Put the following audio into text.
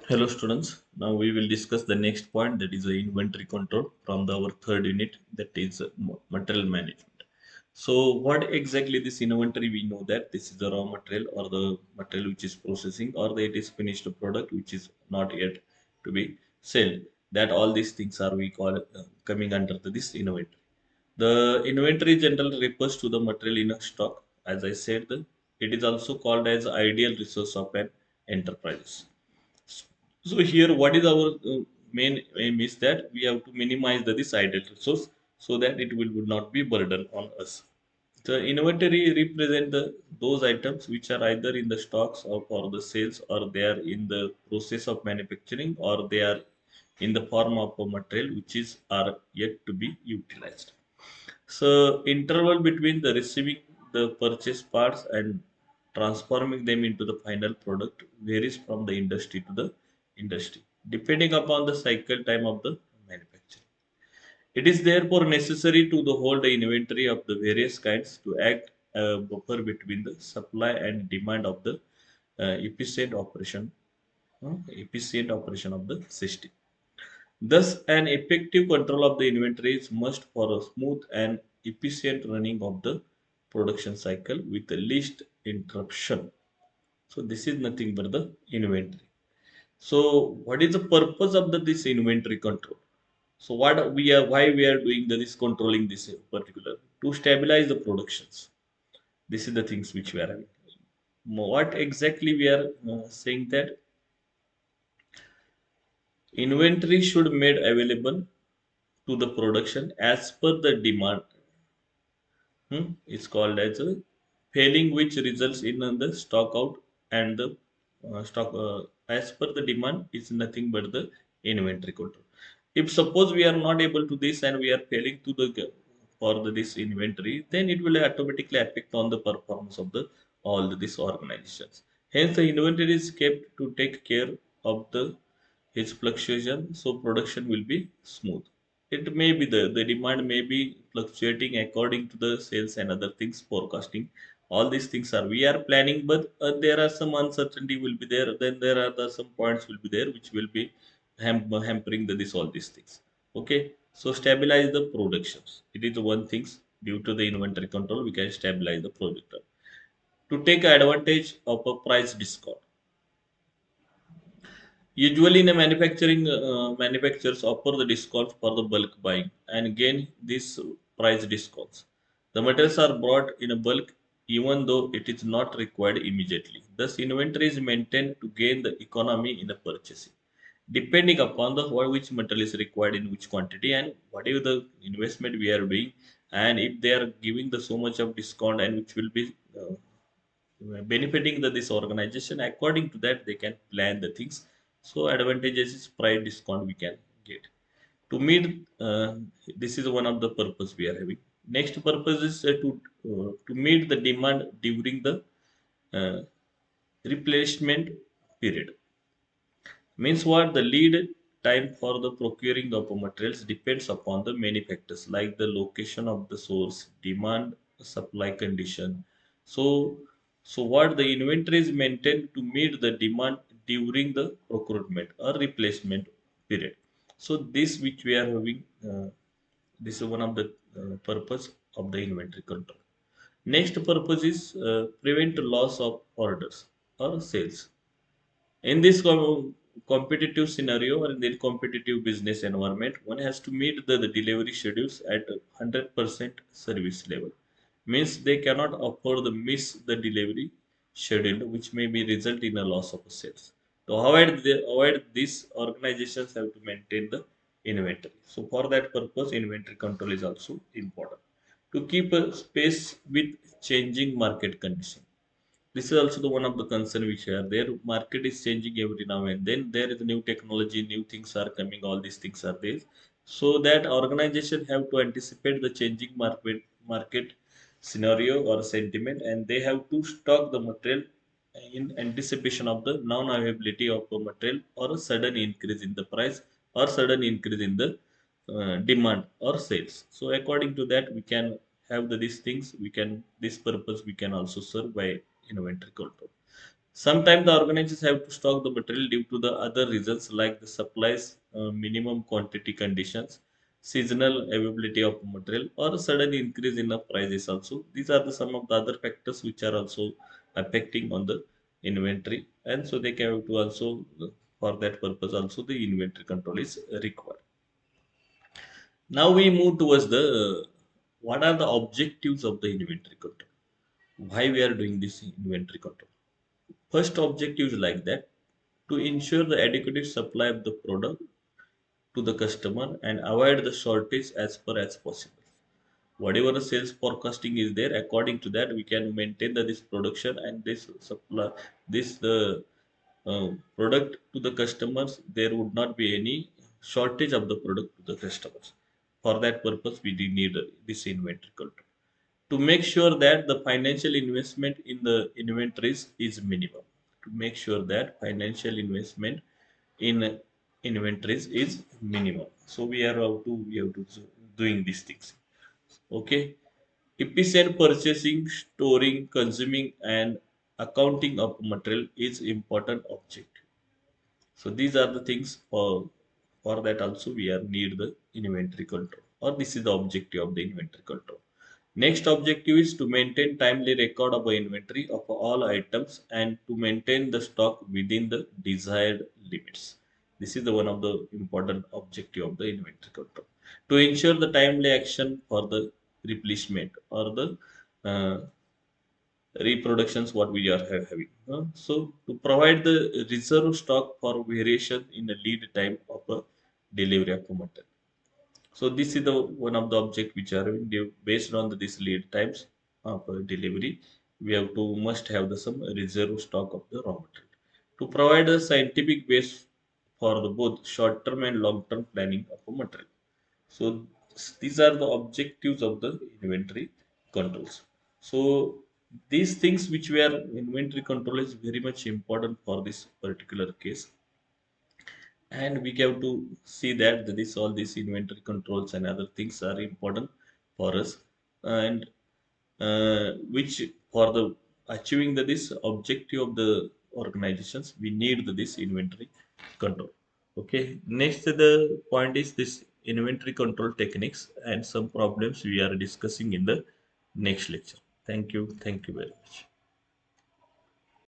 Hello students, now we will discuss the next point, that is the inventory control from our third unit, that is material management. So what exactly this inventory, we know that this is the raw material or the material which is processing, or it is finished product which is not yet to be sold. That all these things are we call coming under this inventory. The inventory generally refers to the material in a stock. As I said, it is also called as ideal resource of an enterprise. So here, what is our main aim is that we have to minimize this idle resource so that it will would not be burden on us. The inventory represent those items which are either in the stocks or for the sales, or they are in the process of manufacturing, or they are in the form of a material which is are yet to be utilized. So interval between the receiving the purchase parts and transforming them into the final product varies from the industry to the industry, depending upon the cycle time of the manufacturing. It is therefore necessary to the hold the inventory of the various kinds to act a buffer between the supply and demand of the efficient operation of the system. Thus, an effective control of the inventory is must for a smooth and efficient running of the production cycle with the least interruption. So, this is nothing but the inventory. So, what is the purpose of this inventory control? So, why we are doing this controlling this particular to stabilize the productions. This is the things which we are having. What exactly we are saying that inventory should made available to the production as per the demand. It's called as a failing, which results in the stock out, and the stock as per the demand is nothing but the inventory control. If suppose we are not able to this and we are failing to for this inventory, then it will automatically affect on the performance of the all these organizations. Hence, the inventory is kept to take care of the its fluctuation, so production will be smooth. It may be the demand may be fluctuating according to the sales and other things forecasting. All these things are we are planning, but there are some uncertainty will be there. Then there are some points will be there which will be hampering this all these things. Okay, so stabilize the productions. It is the one things due to the inventory control we can stabilize the product. To take advantage of a price discount. Usually, in a manufacturers offer the discounts for the bulk buying and gain these price discounts. The materials are brought in a bulk even though it is not required immediately. Thus, inventory is maintained to gain the economy in the purchasing, depending upon the which material is required in which quantity and whatever the investment we are doing, and if they are giving the so much of discount and which will be benefiting this organization, according to that they can plan the things. So advantages is price discount we can get to meet this is one of the purpose we are having. Next purpose is to meet the demand during the uh, replacement period. Means what? The lead time for the procuring of materials depends upon the many factors like the location of the source, demand, supply condition. So, so what the inventory is maintained to meet the demand during the procurement or replacement period. So this which we are having, this is one of the purpose of the inventory control. Next purpose is prevent loss of orders or sales. In this competitive scenario or in the competitive business environment, one has to meet the delivery schedules at 100% service level. Means they cannot afford the miss the delivery schedule, which may be result in a loss of sales. To avoid this, organizations have to maintain the inventory. So for that purpose, inventory control is also important to keep a space with changing market condition. This is also the one of the concern which are there. Market is changing every now and then. There is new technology, new things are coming, all these things are there. So that organization have to anticipate the changing market scenario or sentiment, and they have to stock the material in anticipation of the non-availability of the material or a sudden increase in the price or sudden increase in the demand or sales. So according to that we can have these things, we can this purpose we can also serve by inventory control. Sometimes the organizations have to stock the material due to the other reasons like the supplies minimum quantity conditions, seasonal availability of material, or a sudden increase in the prices also. These are the some of the other factors which are also affecting on the inventory, and so they can have to also for that purpose also the inventory control is required. Now we move towards the what are the objectives of the inventory control, why we are doing this inventory control. First objective is like that to ensure the adequate supply of the product to the customer and avoid the shortage as per as possible. Whatever the sales forecasting is there, according to that we can maintain this production and this supply, this the product to the customers. There would not be any shortage of the product to the customers. For that purpose, we do need this inventory control to make sure that the financial investment in the inventories is minimum, to make sure that financial investment in inventories is minimum. So we have to doing these things. Okay. Efficient purchasing, storing, consuming, and accounting of material is important object. So these are the things for that also we are need the inventory control, or this is the objective of the inventory control. Next objective is to maintain timely record of the inventory of all items and to maintain the stock within the desired limits. This is the one of the important objective of the inventory control. To ensure the timely action for the replenishment or the uh, reproductions what we are having. So to provide the reserve stock for variation in the lead time of a delivery of a material. So this is the one of the object which are based on this lead times of delivery. We have to must have the some reserve stock of the raw material to provide a scientific base for the both short term and long term planning of a material. So these are the objectives of the inventory controls. So these things which were inventory control is very much important for this particular case, and we have to see that this all these inventory controls and other things are important for us, and which for the achieving this objective of the organizations we need this inventory control. Okay, next the point is this inventory control techniques and some problems we are discussing in the next lecture. Thank you very much.